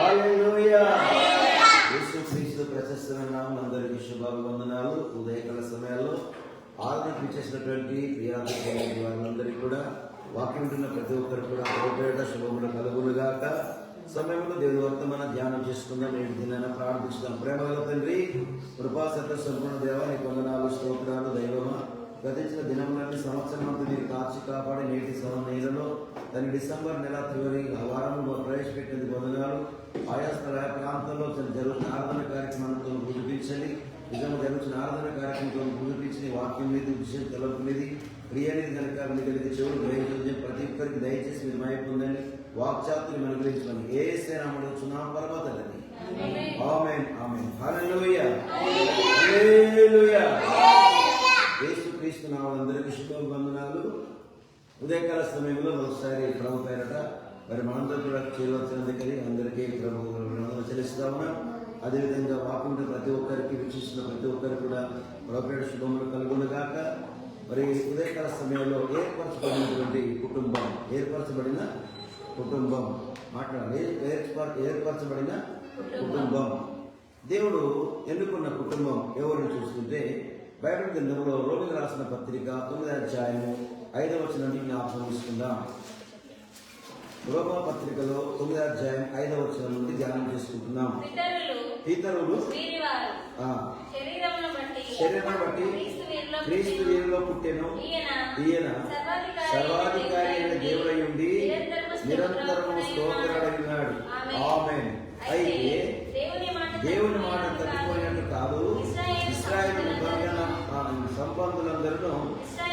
హల్లెలూయా. యేసుక్రీస్తు ప్రశస్తమైన నామమున అందరికీ శుభాభివందనాలు. ఉదయకాల సమయాల్లో ఆరాధనకు ఇచ్చేసినటువంటి ప్రియార్థులైన వారందరికీ కూడా వాక్యం వింటున్న ప్రతి ఒక్కరు కూడా ప్రభుపేట శుభములు కలుగునుగాక. సమయంలో దేవుని వర్తమాన ధ్యానం చేసుకుందాం. నేటి దినాన ప్రార్థిస్తాం. ప్రేమగల తండ్రి, కృపా సత్య సంపూర్ణ దేవ, నీకు వందనాలు, స్తోత్రాలు. దైవమా, గతించిన దినములన్నీ సంవత్సరం అంతా మీరు కాచి కాపాడి నేటి నెలలో దాని డిసెంబర్ నెల చివరి వారంలో ప్రవేశపెట్టేందుకు వందనాలు. ఆయా స్థల ప్రాంతంలో జరుగుతున్న ఆరాధన కార్యక్రమాలతో గుర్తించండి. నిజంగా జరుగుతున్న ఆరాధన కార్యక్రమంతో గుర్తించి వాక్యం మీద విషయం తెలుపుకునేది ప్రియనిది కనుక మీకు చెవులు గ్రహించే ప్రతి ఒక్కరికి దయచేసి మీరు మయ పొందండి. వాక్చాతుని మన గురించి ఏసే నామములో చున్నాం పరమతండి. ఆమేన్ ఆమేన్. హల్లెలూయా హల్లెలూయా. యేసుక్రీస్తు నామములందరికీ శుభవందనాలు. ఉదయకాల సమయంలో ఒకసారి ప్రభు పేరట మరి మనందరూ కూడా చేరవచ్చినందుకని అందరికీ ప్రభు చెల్లిస్తా ఉన్నాం. అదేవిధంగా వాకుంటే ప్రతి ఒక్కరికి వీక్షిస్తున్న ప్రతి ఒక్కరికి కూడా ప్రభు పేట శుభములు కలుగునుగాక. మరి ఉదయకాల సమయంలో ఏర్పరచబడిన కుటుంబం మాట్లాడాలి. ఏర్పరచబడిన కుటుంబం, దేవుడు ఎన్నుకున్న కుటుంబం ఎవరిని చూసుకుంటే బైబిల్ గ్రంథంలో రోమిలకు రాసిన పత్రిక 9వ అధ్యాయము 5వ వచనాన్ని జ్ఞాపకం తీసుకుందాం. రోమా పత్రికలో 9వ అధ్యాయం 5వ వచనం నుండి ధ్యానం చేసుకుంటున్నాం. పితరులు శరీరమును బట్టి క్రీస్తు వీరిలో పుట్టెను. ఈయన సర్వాధికారి అయిన దేవుడై ఉండి నిరంతరము స్తోత్రుడైనాడు. ఆమేన్. అయితే దేవుని మాట తప్పిపోయినట్టు కాదు, ఇశ్రాయేలు సంబంధులందరూ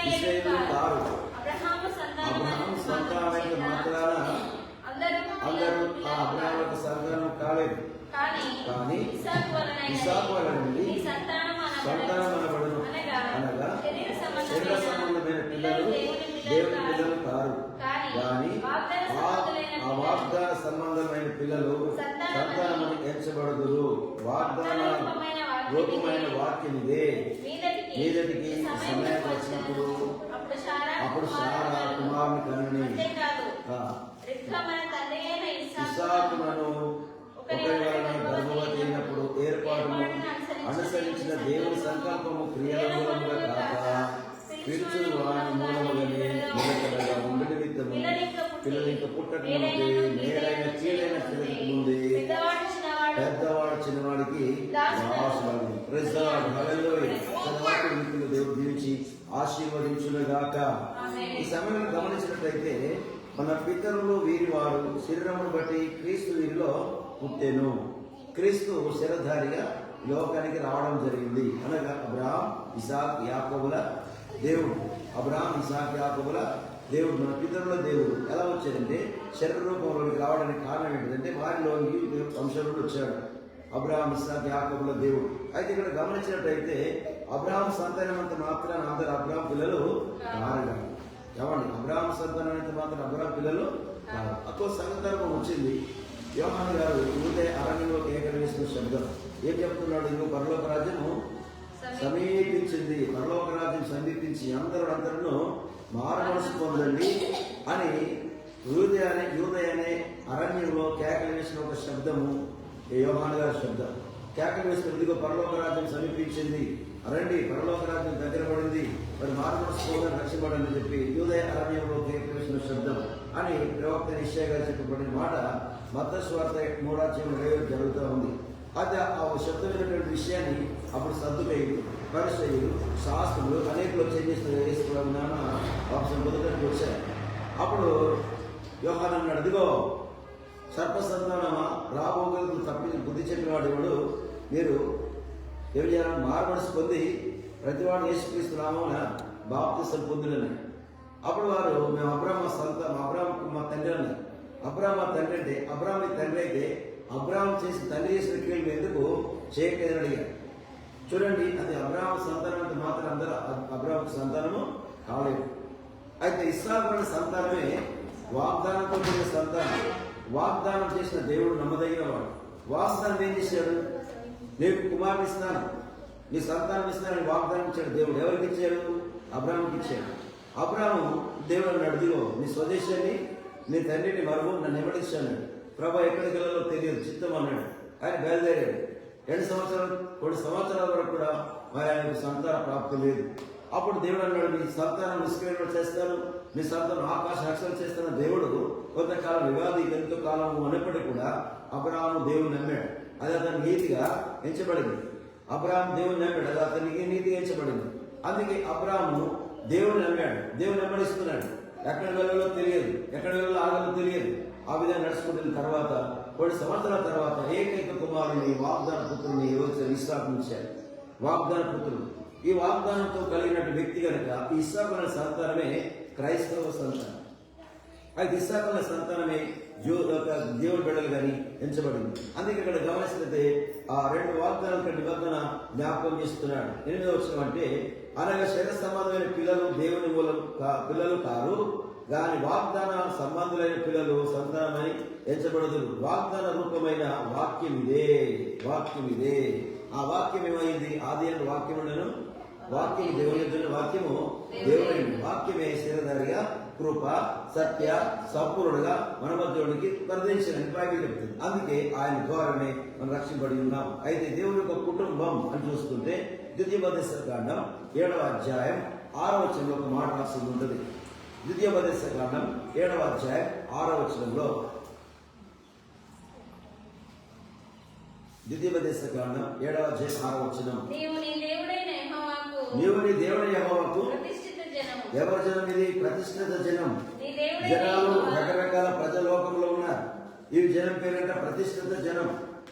ఇశ్రాయేలు కారు. అబ్రహాము సంతానమైన మాత్రాన అందరూ ఆ అబ్రహాము సంతానం కాలేదు. కానీ ఇస్సాకు వలన నుండి సంతానం అనబడును. అనగా శరీర సంబంధమైన పిల్లలు దేవుని పిల్లలు కారు, కానీ ఆ వాగ్దాన సంబంధమైన పిల్లలు సంతానమని ఎంచబడుదురు. వాగ్దాన రూపమైన వాక్యం ఇదే. మీదటికి సమయం వచ్చినప్పుడు అప్పుడు సారా కుమారుని కనుని ఇస్సాకును ఒకరివలన గర్భవతి అయినప్పుడు ఏర్పాటును అనుసరించిన దేవుని సంకల్పము క్రియల మూలముగా కాక పిలుచు వాని మూలముగానే నిలకడగా ఉండి నిమిత్తము పిల్లలు ఇంకా పుట్టకముందే నేరైన కీడైన పిల్లలకు ముందే పెద్దవాడు చిన్నవాడికి దేవుడు దీవించి ఆశీర్వదించునుగాక. ఈ సమయంలో గమనించినట్లయితే మన పితరులు వీరి వారు శరీరమును బట్టి క్రీస్తు వీరిలో పుట్టెను. క్రీస్తు శరధారిగా లోకానికి రావడం జరిగింది. అనగా అబ్రహాం, ఇసాక్, యాకోబుల దేవుడు. అబ్రహాం, ఇసాక్, యాకోబుల దేవుడు, మన పితరుల దేవుడు ఎలా వచ్చాడంటే శరీర రూపంలోకి రావడానికి కారణం ఏంటంటే వారిలోకి వంశంలో వచ్చాడు. అబ్రహాం, ఇస్సాక్, యాకోబుల దేవుడు. అయితే ఇక్కడ గమనించినట్లయితే అబ్రహాం సంతానమంత మాత్రాన అందరు అబ్రహాం పిల్లలు కారు. ఏమండి, అబ్రహాం సంతానమంత మాత్రం అబ్రహాం పిల్లలు కారు. అక్కడ సందర్భం వచ్చింది. యోహాను గారు ఊదే అరణ్యంలో కేకలు వేసిన శబ్దం ఏం చెప్తున్నాడు? ఇంకో పరలోక రాజ్యము సమీపించింది. పరలోక రాజ్యం సమీపించి అందరూ మారుమనసు పొందండి అని యూదయ అనే అరణ్యంలో కేకలు వేసిన ఒక శబ్దము యోహాను గారి శబ్దం. కేకలు వేసిన ఇదిగో పరలోక రాజ్యం సమీపించింది, రండి, పరలోక రాజ్యం దగ్గర పడింది, మరి మారుమనసు పొందని రక్షించబడని చెప్పి యూదయ అరణ్యంలో కేకలు వేసిన శబ్దం అని ప్రవక్త యెషయా గారు చెప్పబడిన మాట మత్తయి సువార్త 3వ అధ్యాయంలో జరుగుతూ ఉంది. అది ఆ శబ్దమైనటువంటి విషయాన్ని అప్పుడు సద్దుకయ్యులు, పరిసయ్యులు, శాస్త్రులు అనేకలు చేస్తున్నామన్న వంశం పొందడానికి వచ్చారు. అప్పుడు యోహాను అన్నాడు, అదిగో సర్పసంతానమా, రాబోగలకు తప్పి బుద్ధి చెప్పినవాడు ఎవడు, మీరు ఏం చేయాలని మారుమనసు పొంది ప్రతివాడు యేసుక్రీస్తు నామమున బాప్తిసం పొందులని. అప్పుడు వారు మేము అబ్రాహాము మా తండ్రి అన్నారు. అబ్రాహాము మా తండ్రి అంటే అబ్రాహాము తండ్రి అయితే అబ్రాహాము తండ్రి చేసిన క్రియలు ఎందుకు చేయట్లేదని అడిగారు. చూడండి, అది అబ్రాహాము సంతానం అంటే మాత్రం అందరూ అబ్రాహాము సంతానము కాలేదు. అయితే ఇస్సాకు సంతానమే వాగ్దానంతో కూడిన సంతానం. వాగ్దానం చేసిన దేవుడు నమ్మదగిన వాడు. వాగ్దానం ఏం చేశాడు? నీకు కుమారుని ఇస్తాను, నీ సంతానం ఇస్తానని వాగ్దానం ఇచ్చాడు దేవుడు. ఎవరికి ఇచ్చాడు? అబ్రాహాముకి ఇచ్చాడు. అబ్రాహాము దేవుడు అన్నాడు, దిగో నీ స్వదేశాన్ని, నీ తండ్రిని మరువు, నన్ను ఎవరిస్తాను. ప్రభు ఎక్కడికి వెళ్ళాలో తెలియదు, చిత్తం అన్నాడు. ఆయన బయలుదేరాడు. 2 సంవత్సరాల వరకు కూడా మరి ఆయనకు సంతాన ప్రాప్తి లేదు. అప్పుడు దేవుడు అన్నాడు, మీ సంతానం నిష్క్రమణ చేస్తాను, మీ సంతానం ఆకాశ హక్షలు చేస్తున్న దేవుడు కొంతకాలం వివాది ఎంతో కాలం ఉన్నప్పటికీ కూడా అబ్రహాము దేవుడు నమ్మాడు. అది అతని నీతిగా ఎంచబడింది. అబ్రహాము దేవుడు నమ్మాడు, అది అతనికి నీతిగా ఎంచబడింది. అందుకే అబ్రహాము దేవుడు నమ్మాడు, దేవుడు వెంబడిస్తున్నాడు. ఎక్కడ వెళ్ళాలో తెలియదు, ఎక్కడ వెళ్ళాలో ఆగాలో తెలియదు. ఆ విధంగా నడుచుకుంటున్న తర్వాత 2 సంవత్సరాల తర్వాత ఏకైక కుమారుని వాగ్దాన పుత్రుని ఇస్సాకు ఉంచాడు. వాగ్దాన పుత్రుడు, ఈ వాగ్దానంతో కలిగినట్టు వ్యక్తి కనుక ఇస్సాకు అనే సంతానమే క్రైస్తవ సంతానం. అయితే ఇస్సాకు అనే సంతానమే దేవుడి బిడ్డలు కానీ ఎంచబడింది. అందుకే ఇక్కడ గమనిస్తే ఆ 2 వాగ్దానాల నిబంధన జ్ఞాపకం చేస్తున్నాడు. 8వ వచనం అంటే, అనగా శరీర సంబంధమైన పిల్లలు దేవుని మూలం పిల్లలు కారు, దాని వాగ్దాన సంబంధులైన పిల్లలు సంతానమని ఎంచబడదు. వాగ్దాన రూపమైన వాక్యం ఇదే. ఆ వాక్యం ఏమైంది? ఆది అని వాక్యం ఉండను, వాక్యం దేవుని వాక్యము దేవుని వాక్యమే శరీరధారిగా కృప సత్య సంపూర్ణుడుగా మన మధ్యలోనికి ప్రవేశించని బైబిల్ చెప్తుంది. అందుకే ఆయన ద్వారానే మనం రక్షింపబడి ఉన్నాం. అయితే దేవుని యొక్క కుటుంబం అని చూస్తుంటే ద్వితీయోపదేశకాండం 7వ అధ్యాయం 6వ వచనంలో ఒక మాట రాసి ఉంటుంది. ద్వితీయోపదేశకాండం 7వ అధ్యాయం 6వ వచనంలో, ద్వితీయోపదేశకాండం 7వ అధ్యాయం 6వ వచనం, నీవు నీ దేవుడైన యెహోవాకు ఎవరి జనం ఇది? ప్రతిష్ఠిత జనం. జనాలు రకరకాల ప్రజలోకంలో ఉన్నారు. ఈ జనం పేరంట ప్రతిష్ఠిత జనం.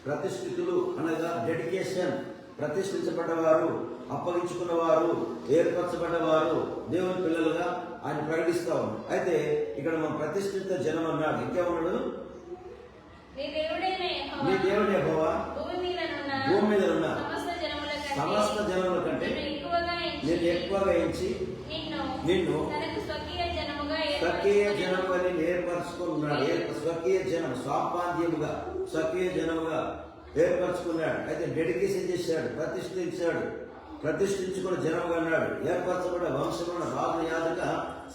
ప్రతిష్ఠితులు అనగా డెడికేషన్, ప్రతిష్ఠించబడ్డవారు, అప్పగించుకున్నవారు, ఏర్పరచబడ్డవారు, దేవుని పిల్లలుగా ఆయన ప్రకటిస్తా ఉన్నారు. అయితే ఇక్కడ మనం ప్రతిష్ఠిత జనం అన్నాడు. ఇంకేమన్నాడు? నీ దేవుడు యెహోవా భూమి మీద ఉన్న సమస్త జనముల కంటే నేను ఎక్కువగా ఎంచి నిన్ను స్వకీయ జనముగా నేను ఏర్పరచుకున్నాడు. స్వకీయ జనం, స్వకీయ జనముగా ఏర్పరచుకున్నాడు. అయితే డెడికేషన్ చేశాడు, ప్రతిష్ఠించుకున్న జనముగా అన్నాడు. ఏర్పరచబడ్డ వంశమున్న రాజు యాజక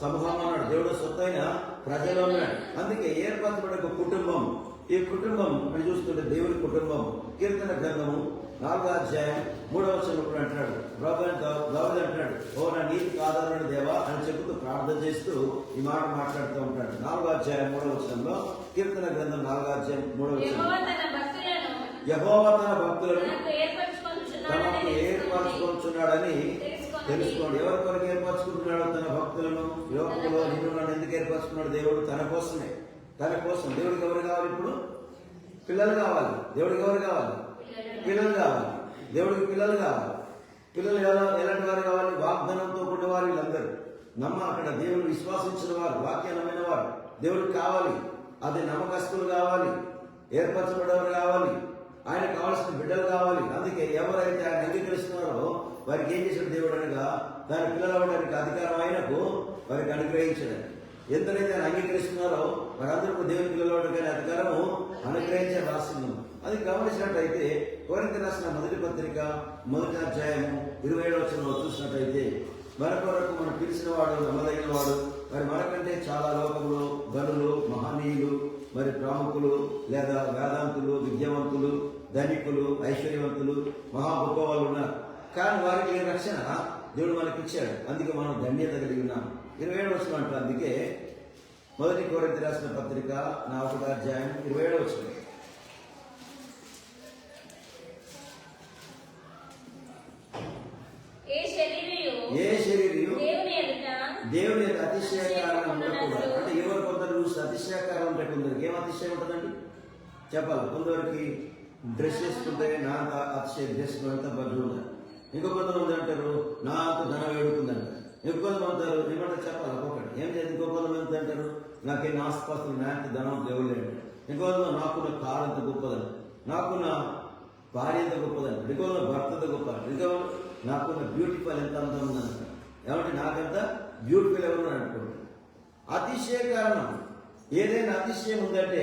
సమూహం అన్నాడు. దేవుడు సొత్తైన ప్రజలు అన్నాడు. అందుకే ఏర్పరచబడ్డ ఒక కుటుంబం. ఈ కుటుంబం అని చూస్తుంటే దేవుని కుటుంబం. కీర్తన గ్రంథము 4వ అధ్యాయం 3వ వచనంలో అంటున్నాడు, దావీదు అంటున్నాడు, ఓ నా నీతికి ఆధారమైన దేవా అని చెబుతూ ప్రార్థన చేస్తూ ఈ మాట మాట్లాడుతూ ఉంటాడు. 4వ అధ్యాయం 3వ వచనంలో, కీర్తన గ్రంథం 4వ అధ్యాయం 3వ వచనం, యెహోవా తన భక్తులను తనకు ఏర్పరచుకుంటున్నాడని తెలుసుకోండి. ఎవరి కొరకు ఏర్పరచుకుంటున్నాడు? తన భక్తులను. లోకంలో నిన్ను నన్ను ఎందుకు ఏర్పరచుకున్నాడు? దేవుడు తన కోసమే. తన కోసం. దేవుడికి ఎవరు కావాలి? ఇప్పుడు పిల్లలు కావాలి. దేవుడికి ఎవరు కావాలి? పిల్లలు కావాలి. దేవుడికి పిల్లలు కావాలి. పిల్లలు ఎలాంటి వారు కావాలి? వాగ్దానంతో కూడినవారు. వీళ్ళందరూ అక్కడ దేవుని విశ్వాసించిన వారు, వాక్యం నమ్మిన వారు దేవుడికి కావాలి. అది నమ్మకస్తులు కావాలి, ఏర్పరచబడేవారు కావాలి, ఆయన కావాల్సిన బిడ్డలు కావాలి. అందుకే ఎవరైతే ఆయన అంగీకరిస్తున్నారో వారికి ఏం చేశాడు దేవుడు? అనగా దాని పిల్లలు అవ్వడానికి అధికారం ఆయనకు వారికి అనుగ్రహించాడు. ఎంతైతే ఆయన అంగీకరిస్తున్నారో వారందరూ దేవుని పిల్లలు అవ్వడానికి అధికారము అనుగ్రహించే రాస్తున్నాం. అది గమనించినట్టయితే కొరింథీ రాసిన మొదటి పత్రిక 1వ అధ్యాయము 27వ వచనంలో చూసినట్టయితే, మన కొరకు మనం పిలిచిన వాడు నమ్మదగిన వాడు, మరి మనకంటే చాలా లోకంలో గనులు, మహనీయులు, మరి ప్రముఖులు లేదా వేదాంతులు, విద్యావంతులు, ధనికులు, ఐశ్వర్యవంతులు, మహా గొప్ప వాళ్ళు ఉన్నారు. కానీ వారికి ఏ రక్షణ దేవుడు మనకి ఇచ్చాడు. అందుకే మనం ధన్యత కలిగి ఉన్నాం. 27వ వచనం అంటారు. అందుకే మొదటి కొరింథీ రాసిన పత్రిక 4వ అధ్యాయం 27వ వచనం, ఏ శరీరియు దేవుని అతిశయకారం ఉండకూడదు. అంటే ఎవరు కొందరు అతిశయకారం ఉంటే కొందరికి ఏం అతిశయం ఉంటుందండి చెప్పాలి. కొందరికి డ్రెస్ వేసుకుంటే నా అతిశయం డ్రెస్ అంత బజ్జు ఉండాలి. ఇంకో కొంతమంది అంటారు నాకు ధనం వేడుకుందంటారు. ఇంకొంతమంది అంటారు ఏమంటారు చెప్పాలి ఒక్కొక్కటి ఏం చేయాలి. ఇంకో కొంతమంది అంటారు నాకేం ఆస్తిపాస్తులు, నాకు ధనం దేవుడు అంటారు. ఇంకొంతమంది నాకున్న కారు అంత గొప్పదని, నాకున్న భార్య ఎంత గొప్పదని, ఇంకొక భర్త ఎంత గొప్ప, ఇంకో నాకున్న బ్యూటిఫుల్ ఎంత అంత ఉందంట. ఏమంటే నాకంత బ్యూటిఫుల్ ఎవరు అనుకోండి. అతిశయ కారణం. ఏదైనా అతిశయం ఉందంటే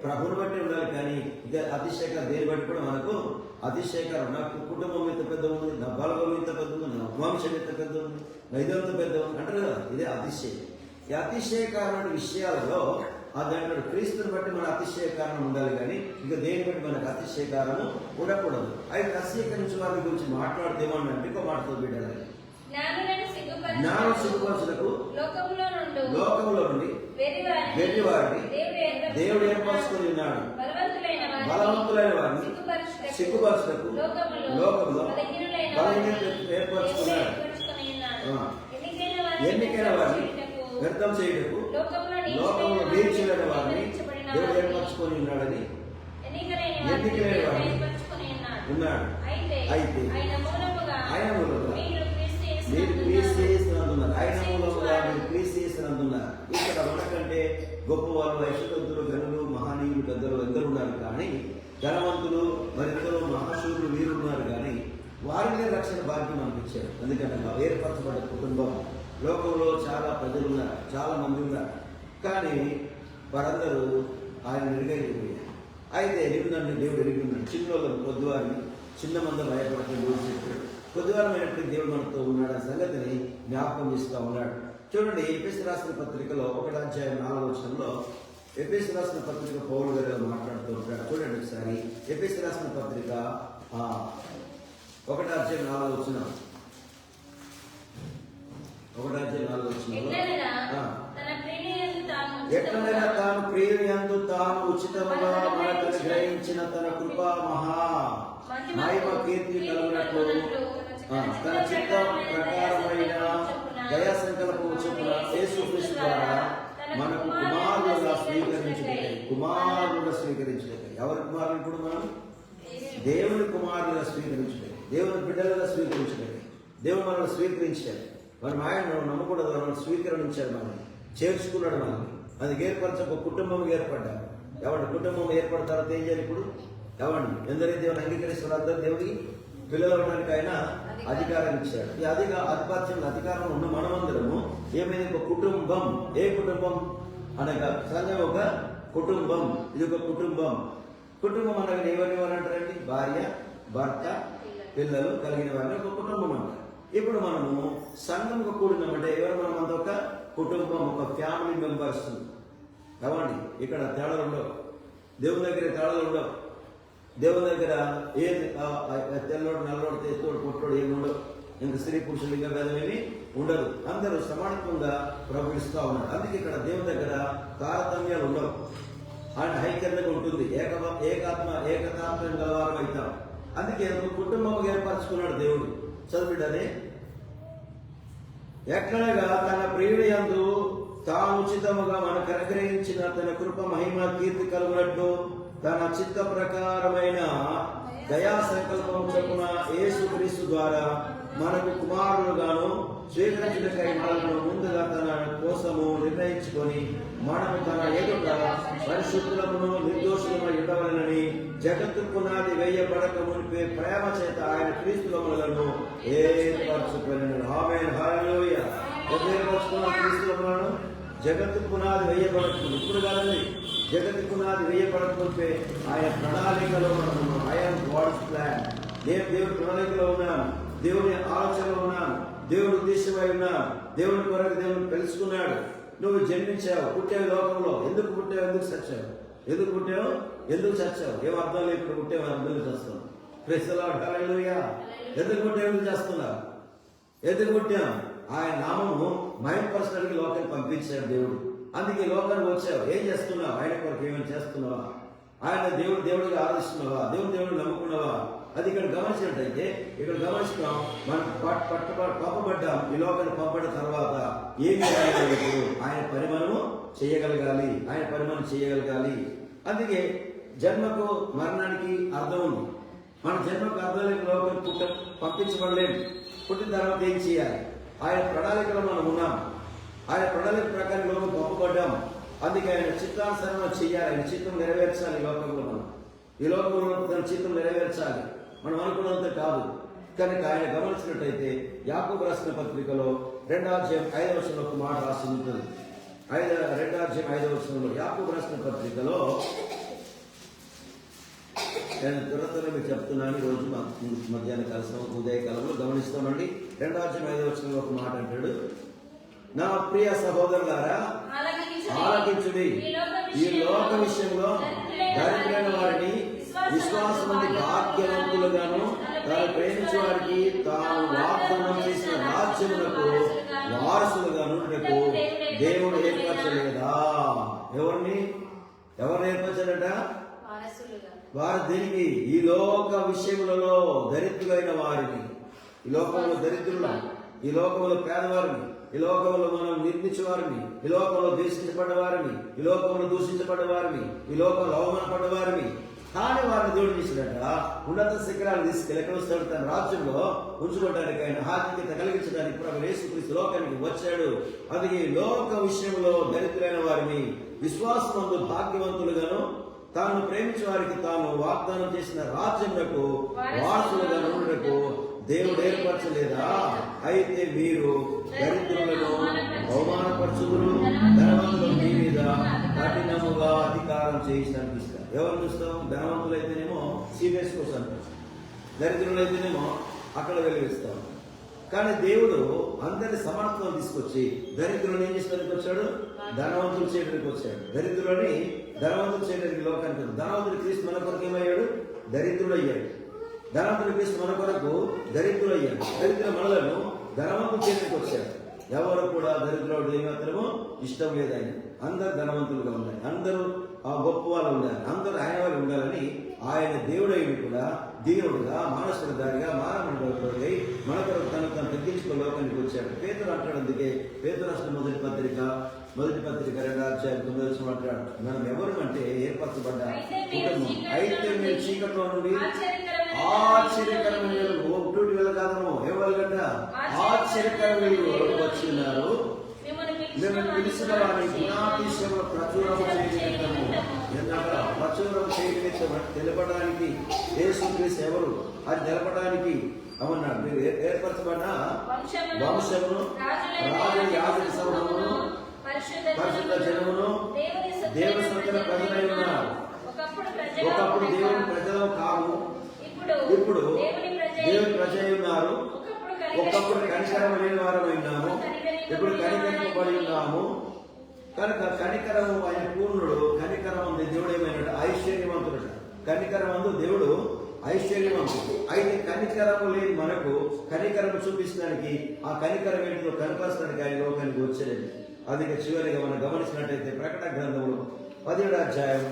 ప్రభుని బట్టి ఉండాలి. కానీ ఇక అతిశయకారం దేని బట్టి కూడా మనకు అతిశయకారం. నాకు కుటుంబం ఎంత పెద్ద ఉంది, నా బలగం ఎంత పెద్ద ఉంది, నా వంశం ఎంత పెద్ద ఉంది, నా ఇదంత పెద్ద ఉంది అంటారు కదా. ఇదే అతిశయం. ఈ అతిశయకారమైన విషయాలలో అది అంటాడు, క్రీస్తుని బట్టి మన అతిశయ కారణం ఉండాలి కానీ ఇక దేని బట్టి మనకు అతిశయ కారణం ఉండకూడదు. అయితే అతిశయకరించిన వారి గురించి మాట్లాడితే ఏమన్నా ఇంకో మాటతో బిడ్డాలి, జ్ఞానం సిగ్గుపరచుటకు లోకంలో నుండి వెర్రివారిని దేవుడు ఏర్పరచుకొని ఉన్నాడు, బలవంతులైన వారిని సిగ్గుపరచుటకు లోకంలో బలహీనతను ఏర్పరచుకున్నాడు, ఎన్నికైన వారిని వ్యర్థం చేయుటకు లోకంలో నీచులైన వారిని దేవుడు ఏర్పరచుకొని ఉన్నాడని ఎన్నికైన వారిని ఉన్నాడు. అయితే ఆయన మూలముగా మీరు క్రీస్తు యేసునందున్నారు, ఆయన మూలముగా మీరు క్రీస్తు యేసునందున్నారు. ఇక్కడ మనకంటే గొప్పవారు, ఐశ్వర్యవంతులు, గనులు, మహనీయులు, పెద్దలు ఎందరు ఉన్నారు కానీ, ధనవంతులు మరెందరో మహాశూరులు వీరు ఉన్నారు కానీ వారినే రక్షణ భాగ్యం మనకు ఇచ్చారు. ఎందుకంటే ఏర్పరచబడ్డ కుటుంబం, లోకంలో చాలా ప్రజలు ఉన్నారు, చాలా మంది ఉన్నారు కానీ వారందరూ ఆయన ఎరుగైపోయారు. అయితే నిన్ను దేవుడు ఎరిగి ఉన్నాడు. చిన్నోళ్ళను పొద్దువారిని చిన్న మంది భయపడుతుంది దేవుడు చెప్పాడు. పొద్దువారమైనటువంటి దేవుడు మనతో ఉన్నాడు అనే సంగతిని జ్ఞాపకం చేస్తూ ఉన్నాడు. చూడండి, ఎఫెసీయులకు రాసిన పత్రికలో 1:4 ఎఫెసీయులకు రాసిన పత్రిక పౌలు గారు మాట్లాడుతూ ఉంటాడు. చూడండి ఒకసారి ఎఫెసీయులకు రాసిన పత్రిక 1:4 ఎట్లనైనా తాను ప్రియుని యందు తాను ఉచితముగా మనకు గ్రహించిన తన కృపా మహిమ కీర్తి కలుగునట్లు తన చిత్త ప్రకారమైన దయా సంకల్పము చొప్పున యేసుక్రీస్తు ద్వారా మనకు కుమారులుగా స్వీకరించుటకై. ఎవరి కుమారులు? ఇప్పుడు మనం దేవుని కుమారులుగా స్వీకరించుటకై, దేవుని బిడ్డలుగా స్వీకరించుటకై. దేవుడు మనల్ని స్వీకరించాడు. మనం ఆయన నమ్మకూడదు, మనల్ని స్వీకరించాడు, మనల్ని చేర్చుకున్నాడు. మనల్ని అది ఏర్పరచ ఒక కుటుంబం ఏర్పడ్డాడు. ఎవరి కుటుంబం ఏర్పడిన తర్వాత ఏం చేయాలి? ఇప్పుడు ఎవరిని ఎందరైతే దేవుని అంగీకరిస్తున్నారు అందరూ దేవుడికి పిలవడానికి ఆయన అధికారం ఇచ్చాడు. ఈ ఆధిపత్యం అధికారం ఉన్న మనమందరము ఏమైనా ఒక కుటుంబం. ఏ కుటుంబం అనగా సంఘం ఒక కుటుంబం. ఇది ఒక కుటుంబం. కుటుంబం అనగా ఎవరిని అంటారండి? భార్య, భర్త, పిల్లలు కలిగిన వారిని ఒక కుటుంబం అంటారు. ఇప్పుడు మనము సంఘంగా కూడినామంటే ఎవరు? మనం అంత ఒక కుటుంబం, ఒక ఫ్యామిలీ మెంబర్స్. కావండి, ఇక్కడ తేడాలు ఉండవు. దేవుని దగ్గర తేడాలు ఉండవు. దేవుని దగ్గర ఏం తెల్లోడు, నల్లోడు, తెత్తోడు, పొట్టోడు ఏమి ఉండవు. ఇంకా స్త్రీ పురుషులు ఇంకా భేదమేమి ఉండదు. అందరూ సమానత్వంగా ప్రవహిస్తూ ఉన్నారు. అందుకే ఇక్కడ దేవుని దగ్గర తారతమ్యాలు ఉండవు. ఆయన ఐక్యంగా ఉంటుంది. ఏకతాత్మ్యం గలవారం అవుతాం. అందుకే కుటుంబం ఏర్పరచుకున్నాడు దేవుడు. చదువుడనే ఎక్కడగా తన ప్రియుడి యందు తాను ఉచితముగా మనకు అనుగ్రహించిన తన కృప మహిమ కీర్తి కలుగునట్లు తన చిత్త ప్రకారమైన దయా సంకల్పం చొప్పున యేసుక్రీస్తు ద్వారా మనకు కుమారులుగాను స్వీకరించుటకై మనల్ని ముందుగా తన కోసము నిర్ణయించుకొని మనము తన ఎదుట పరిశుద్ధులమును నిర్దోషులమై ఉండవలెనని జగత్తు పునాది వేయబడక మునిపే ప్రేమ చేత ఆయన క్రీస్తులో మనలను ఏర్పరచుకొనెను. ఆమేన్, హల్లెలూయా. ఏర్పరచుకున్న క్రీస్తులో మనలను జగత్తు పునాది వేయబడక ఇప్పుడు కాదండి, జగత్తు పునాది వేయబడక మునిపే ఆయన ప్రణాళికలో మనము. I'm God's plan. నేను దేవుడి ప్రణాళికలో ఉన్నాను, దేవుని ఆలోచనలో ఉన్నాను, దేవుడు ఉద్దేశమై ఉన్నాను. దేవుని కొరకు దేవుని తెలుసుకున్నాడు. నువ్వు జన్మించావు, పుట్టావు లోకంలో. ఎందుకు పుట్టావు? ఎందుకు చచ్చావు? ఎందుకు పుట్టావు? ఎందుకు చచ్చావు? ఏం అర్థం లేకుండా పుట్టావు, అర్థం చేస్తున్నావు. ప్రైజ్ ది లార్డ్, హల్లెలూయా. ఎందుకు పుట్టావు? ఎందుకు చేస్తున్నావు? ఎందుకు పుట్టాం? ఆయన నామము మహిమపరచడానికి లోకానికి పంపించాడు దేవుడు. అందుకే లోకానికి వచ్చావు. ఏం చేస్తున్నావు? ఆయన కొరకు ఏమైనా చేస్తున్నావా? ఆయన దేవుడిగా ఆరాధిస్తున్నావా? దేవుడు నమ్ముకున్నావా? అది ఇక్కడ గమనించినట్టయితే, ఇక్కడ గమనించుకున్నాం, మనం పంపబడ్డాం. ఈ లోకాన్ని పంపబడిన తర్వాత ఏం చేయాలి? ఆయన పని మనము చేయగలగాలి. ఆయన పని మనం చేయగలగాలి. అందుకే జన్మకు మరణానికి అర్థం ఉంది. మన జన్మకు అర్థం లేని లోకాన్ని పంపించబడలేము. పుట్టిన తర్వాత ఏం చేయాలి? ఆయన ప్రణాళికలో మనం ఉన్నాం. ఆయన ప్రణాళిక ప్రకారం లోకం పంపబడ్డాం. అందుకే ఆయన చిత్తానుసరణ చేయాలి. ఆయన చిత్తం నెరవేర్చాలి. ఈ లోకంలో మనం ఈ లోకంలో తన చిత్తం నెరవేర్చాలి. మనం అనుకున్నంత కాదు. కనుక ఆయన గమనించినట్టయితే యాకోబు రాసిన పత్రికలో 2:5 ఒక మాట రాసి ఉంటుంది. 2:5 యాకోబు రాసిన పత్రికలో నేను త్వరతలో మీకు చెప్తున్నాను. ఈరోజు మధ్యాహ్న కాలం ఉదయకాలంలో గమనిస్తామండి. 2:5 ఒక మాట అంటాడు, నా ప్రియ సహోదరులారా ఆలకించుడి, ఈ లోక విషయంలో దరిద్రులైన వారిని విశ్వాసం భాగ్యవంతులుగాను తాను ప్రేమించే వారికి తాను వాగ్దానం చేసిన రాజ్యములకు వారసులుగాను దేవుడు ఏర్పరచలేదా? ఎవరు ఏర్పరచాడట? వారు దీనికి ఈ లోక విషయములలో దరిద్రులైన వారిని, ఈ లోకంలో దరిద్రులు, ఈ లోకంలో పేదవారిని, ఈ లోకంలో మనం నిర్మించేవారిని, ఈ లోకంలో ద్వేషించబడ్డవారిని, ఈ లోకంలో దూషించబడ్డవారిని, ఈ లోకంలో అవమానపడ్డవారిని, కానీ వారిని దేవుడు చేసినట్ట ఉన్నత శిఖరాలు తీసుకెళ్ళి ఎక్కడ వస్తాడు? తన రాజ్యంలో ఉంచుకోవడానికి, ఆయన ఆధిక్యత కలిగించడానికి ప్రభు యేసుక్రీస్తు లోకానికి వచ్చాడు. అందుకే లోక విషయంలో దరిద్రులైన వారిని విశ్వాసమందు భాగ్యవంతులుగాను తాను ప్రేమించే వారికి తాను వాగ్దానం చేసిన రాజ్యములకు వారసులుగా నుండుటకు దేవుడు ఏర్పరచలేదా? అయితే మీరు దరిద్రులను అవమానపరచుదురు, ధనవంతులు మీ మీద కఠినముగా అధికారం చేయించడానికి ఇస్తారు. ఎవరు చూస్తాం? ధనవంతులు అయితేనేమో సీరియస్ కోసం, దరిద్రులు అయితేనేమో అక్కడ వెలిగిస్తాం. కానీ దేవుడు అందరి సమర్థం తీసుకొచ్చి దరిద్రులను ఏం చేసడానికి వచ్చాడు? ధనవంతులు చేయడానికి వచ్చాడు. దరిద్రులని ధనవంతులు చేయడానికి లోకానికి. ధనవంతుడు క్రీస్తు మన కొరకు ఏమయ్యాడు? దరిద్రుడు అయ్యాడు. ధనవంతుడు క్రీస్తు మన కొరకు దరిద్రుడు అయ్యాడు. దరిద్ర మనలను ధనవంతులు చేయడానికి వచ్చాడు. ఎవరు కూడా దరిద్రుడు ఏమాత్రమో ఇష్టం లేదు. ఆయన అందరు ధనవంతులుగా ఉండాలి, అందరూ గొప్ప వాళ్ళు ఉండాలి, అందరూ ఆయన వాళ్ళు ఉండాలని ఆయన దేవుడైన కూడా దేవుడుగా మానసుల దారిగా మానవుడి మన కొరకు తను తగ్గించుకో లోకానికి వచ్చాడు. పేతురు అంటాడు. అందుకే పేతురు రాసిన మొదటి పత్రిక 2వ అధ్యాయం 9వ వచనం అంటాడు, మనం ఎవరు అంటే ఏర్పరచబడ్డ కుటుంబం. అయితే మీరు చీకట్లో నుండి ఆశ్చర్యకరమైన ఒకటి వెళ్ళగలము. ఎవరికంట ఆశ్చర్యకరమైన వచ్చినారు. మేము పిలిచిన వారిని గుణాతిశయంలో ప్రచురం చేయగలుగుతాము. ఎందుకంటే ప్రచురం చేయగలిగే తెలపడానికి యేసుక్రీస్తు ఎవరు అది తెలపడానికి అవున్నాడు. మీరు ఏర్పరచబడిన వంశమును, రాజు యాజక సమూహమును, పరిశుద్ధ జనమును, దేవుని సొంత ప్రజలై ఉన్నారు. ఒకప్పుడు దేవుని ప్రజలు కాము, ఇప్పుడు దేవుని ప్రజ ఉన్నారు. ఒకప్పుడు కనికరం లేని వారం ఉన్నాము, ఇప్పుడు కనికరింపబడి ఉన్నాము. కనుక కనికరము ఆయన పూర్ణుడు. కనికరం ఉంది దేవుడు ఏమైనా ఐశ్వర్యవంతుడు. కనికరం అందు దేవుడు ఐశ్వర్యవంతుడు. అయితే కనికరము లేని మనకు కనికరము చూపించడానికి, ఆ కనికరం ఏంటిదో కనపరచడానికి ఆయన లోకానికి వచ్చేది. అందుకే చివరిగా మనం గమనించినట్టయితే ప్రకటన గ్రంథంలో 17వ అధ్యాయం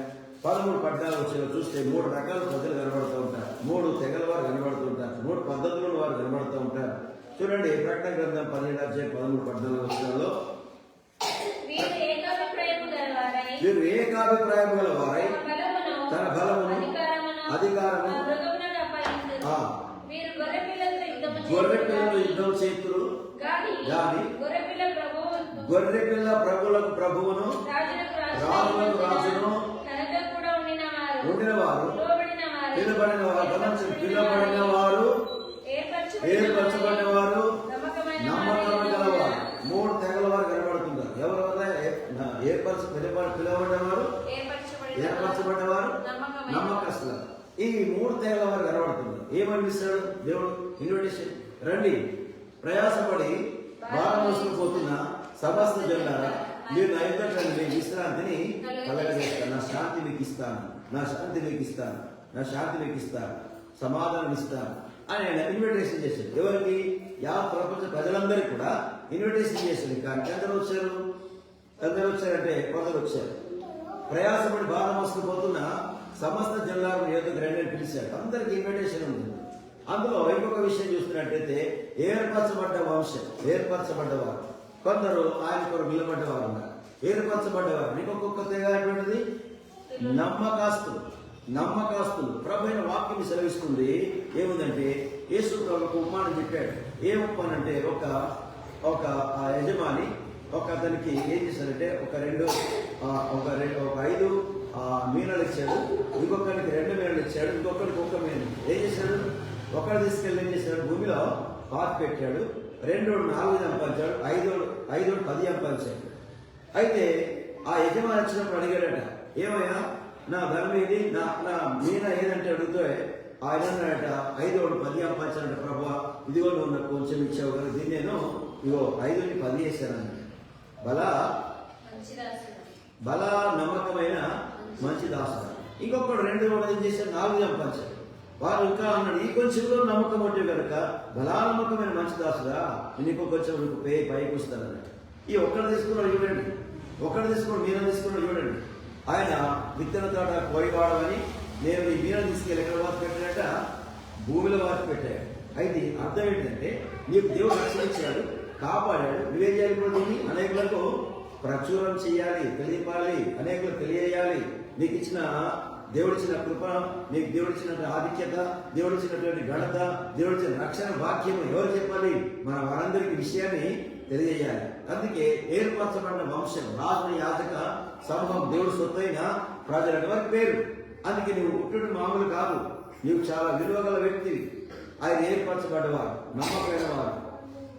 13-14 వచ్చిన చూస్తే 3 రకాల ప్రజలు కనబడుతూ ఉంటారు. 3 తెగల వారు కనబడుతూ ఉంటారు. 3 పద్ధతుల వారు కనబడుతూ ఉంటారు. చూడండి ప్రకటన గ్రంథం 17వ అధ్యాయం 13-14 వచ్చినాల్లో, వీరు ఏకాభిప్రాయం గల వారై తన బలమును అధికారము గొర్రె పిల్లలు యుద్ధం చేతులు గాని గొర్రె పిల్ల ప్రభులకు ప్రభువును రాజులకు రాజును ఉండిన వారు పిలువబడిన వారు ఏర్పరచబడిన వారు నమ్మకం గలవారు. 3 తెగల వారు కనబడుతున్నారు. ఎవరి వల్ల? పిలువబడినవారు, ఏర్పరచబడినవారు, నమ్మకస్తులు. ఈ 3 తెగల వారు కనబడుతున్నారు. ఏమనిపిస్తాడు దేవుడు? ఇన్విటేషన్, రండి ప్రయాసపడి భారం మోసుకుపోతున్న సమస్త జనులారా, మీరు నా ఎదుట రండి, విశ్రాంతిని కలగజేస్తాను. నా శాంతి మీకు ఇస్తాను, నా శాంతి మీకు ఇస్తాను, నా శాంతి మీకు ఇస్తాను, సమాధానం ఇస్తాను అని ఆయన ఇన్విటేషన్ చేశాడు. ఎవరికి? ప్రపంచ ప్రజలందరికీ కూడా ఇన్విటేషన్ చేశాడు. కానీ ఎందరూ వచ్చారంటే కొందరు వచ్చారు. ప్రయాసపడి భారం మోసుకుపోతున్న సమస్త జనులారా ఎదుగు రండి అని పిలిచాడు. అందరికి ఇన్విటేషన్ ఉంది. అందులో ఇంకొక విషయం చూస్తున్నట్టయితే ఏర్పరచబడ్డ వంశం, ఏర్పరచబడ్డవారు కొందరు ఆయన కొరకు నిలబడ్డవారు ఉన్నారు. ఏర్పరచబడ్డవారు ఇంకొక తెగటువంటిది నమ్మకాస్తులు. ప్రభు అయిన వాక్యం సెలవిస్తుంది. ఏముందంటే యేసు ప్రభుకు ఉపమానం చెప్పాడు. ఏ ఉపమానం అంటే ఒక యజమాని అతనికి ఏం చేశాడంటే ఒక 5 మీనలు ఇచ్చాడు. ఇంకొకరికి 2 మీనలు ఇచ్చాడు. ఇంకొకరికి 1 మీన. ఏం చేశాడు? ఒకరు తీసుకెళ్ళి ఏం చేశాడు? భూమిలో పాతి పెట్టాడు. 2 4 సంపాదించాడు. 5 10 సంపాదించాడు. అయితే ఆ యజమాని వచ్చినప్పుడు అడిగాడట, ఏమయ్యా నా ధనం ఏది, నా మీన ఏదంటే అడిగితే ఆయన అన్నాడట, 5 10 సంపాదించాడంట. ప్రభా ఇదిగో నువ్వు నాకు కొంచెం ఇచ్చావు కదా, దీన్ని నేను 5ని 10 చేశాను. బలా బల నమ్మకమైన మంచి దాసుడు. ఇంకొకడు 2 కూడా ఏం చేశారు, 4 చంపాల్చారు. వారు ఇంకా అన్నాడు, ఈ కొంచెంలో నమ్మకం ఉంటే కనుక బలా నమ్మకమైన మంచి దాసుడా, నేను ఇంకో కొంచెం పైకి వస్తానన్నట్టు. ఈ ఒక్కడు తీసుకున్నాడు చూడండి, ఒక్కడు తీసుకున్నాడు, మీన తీసుకున్నాడు చూడండి. ఆయన విత్తన తోట కోయివాడమని నేను ఈ మీన తీసుకెళ్ళి ఎక్కడ వాసి పెట్టినట్ట, భూమిలో వాసి పెట్టాడు. అయితే అర్థం ఏంటంటే, నీకు దేవుడు రక్షించాడు, కాపాడాడు, నువ్వేం చేయాలి? కూడా దీన్ని అనేకులకు ప్రచురం చేయాలి, తెలియపాలి, అనేకులకు తెలియజేయాలి. నీకు ఇచ్చిన దేవుడిచ్చిన కృప, నీకు దేవుడిచ్చినటువంటి ఆధిక్యత, దేవుడిచ్చినటువంటి ఘనత, దేవుడిచ్చిన రక్షణ వాక్యము ఎవరు చెప్పాలి? మన వారందరికీ విషయాన్ని తెలియజేయాలి. అందుకే ఏర్పరచబడిన వంశం, రాజు యాజక సమూహం, దేవుడు సొత్తైన ప్రజలకు వారి పేరు. అందుకే నువ్వు పుట్టుడు మామూలు కాదు, నీవు చాలా విలువగల వ్యక్తివి. ఆయన ఏర్పరచబడ్డవారు, నమ్మకమైన వారు,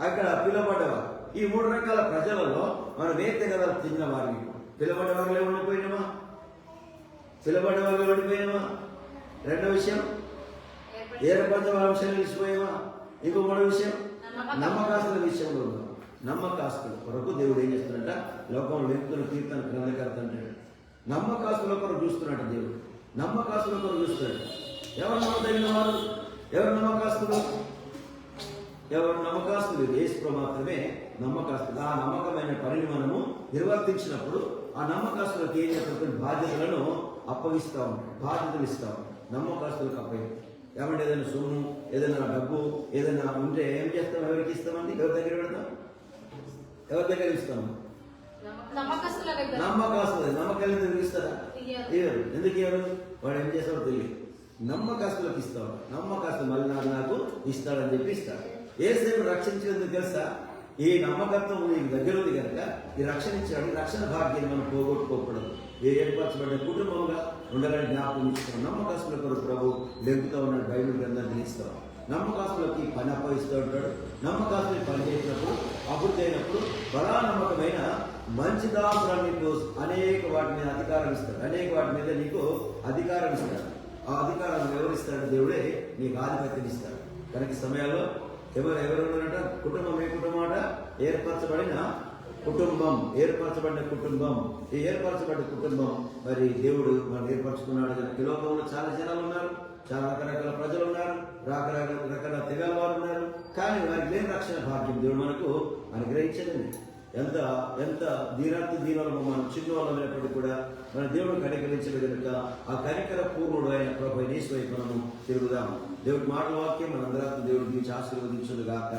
అక్కడ పిలువబడ్డవారు. ఈ 3 రకాల ప్రజలలో మనం వేత్తగల తిన్న వారిని పిలువబడ్డ వారిలో ఉండిపోయినామా? పిలువబడ్డ వారిలో ఉండిపోయినామా? రెండో విషయం, ఏర్పరచబడిన వంశాలు నిలిచిపోయామా? ఇంకో 3వ విషయం, నమ్మకాస్తుల విషయంలో ఉన్నాం. నమ్మకాస్తుల కొరకు దేవుడు ఏం చేస్తున్నాడంట? లోకంలో వ్యక్తులు కీర్తన గ్రంథకర్త అంటాడు. నమ్మకాస్తుల కొరకు చూస్తున్నాడు దేవుడు, నమ్మకాస్తుల కొరకు చూస్తున్నాడు. ఎవరు నమ్మదగిన వారు? ఎవరు నమ్మకాస్తులు? ఎవరు నమ్మకాస్తులు? యేసు మాత్రమే నమ్మకాస్తులు. ఆ నమ్మకమైన పనిని మనము నిర్వర్తించినప్పుడు ఆ నమ్మకాస్తులకు ఏం చేస్తున్న బాధ్యతలను అప్పగిస్తా ఉంటాం, బాధ్యతలు ఇస్తా ఉంటాం. నమ్మకాస్తులకు అప్పగి ఏమంటే ఏదైనా సొమ్ము, ఏదైనా డబ్బు, ఏదైనా ఉంటే ఏం చేస్తాం? ఎవరికి ఇస్తామండి? ఎవరి దగ్గర పెడతాం? ఎవరి దగ్గర ఇస్తాము? నమ్మకాస్తులు. నమ్మకాలు ఎందుకు ఇస్తారా? ఇవ్వరు. ఎందుకు ఇవ్వరు? వాడు ఏం చేస్తాడో తెలియదు. నమ్మకాస్తులకు ఇస్తాడు. నమ్మకాస్తులు మళ్ళీ నాకు ఇస్తాడని చెప్పి ఇస్తాడు. యేసు రక్షించినందుకు తెలుసా? ఈ నమ్మకత్వం నీకు దగ్గర ఉంది కనుక ఈ రక్షణ ఇచ్చాడు. ఈ రక్షణ భాగ్యాన్ని మనం పోగొట్టుకోకూడదు. ఏర్పరచబడ్డ కుటుంబంగా ఉండాలని జ్ఞాపకం ఇస్తాం. నమ్మకాస్తుల కొరకు ప్రభు లెంకుతూ ఉన్నాడు. బైబిల్ గ్రంథాన్ని తెలుస్తాం. నమ్మకాస్తులకి పని అప్పగిస్తూ ఉంటాడు. నమ్మకాస్తులు పని చేసినప్పుడు, అభివృద్ధి అయినప్పుడు బలా నమ్మకమైన మంచి దాసులను నీకు అనేక వాటి మీద అధికారం ఇస్తాడు. అనేక వాటి మీద నీకు అధికారం ఇస్తాడు. ఆ అధికారాన్ని వివరిస్తాడు దేవుడే, నీకు ఆధిపత్యం ఇస్తాడు. కనుక సమయాల్లో ఎవరు ఉన్నారట? కుటుంబం. ఏ కుటుంబం అట? ఏర్పరచబడిన కుటుంబం. ఏర్పరచబడిన కుటుంబం. ఈ ఏర్పరచబడిన కుటుంబం మరి దేవుడు మనం ఏర్పరచుకున్నాడు కనుక ఈ లోకంలో చాలా జనాలు ఉన్నారు, చాలా రకరకాల ప్రజలు ఉన్నారు, రకరకాల తెగల వారు ఉన్నారు. కానీ వారికి లేని రక్షణ భాగ్యం దేవుడు మనకు అనుగ్రహించదండి. ఎంత దీనాలను మనం చిన్నవాళ్ళమైనప్పుడు కూడా మన దేవుడు కనికరించలేదు కనుక ఆ కనికర పూర్ణుడు అయిన ప్రభు యేసు వైపు మనము తిరుగుదాం. దేవుడి మాటల వాక్యం మనందరం దేవుడికి ఆశీర్వదించును గాక.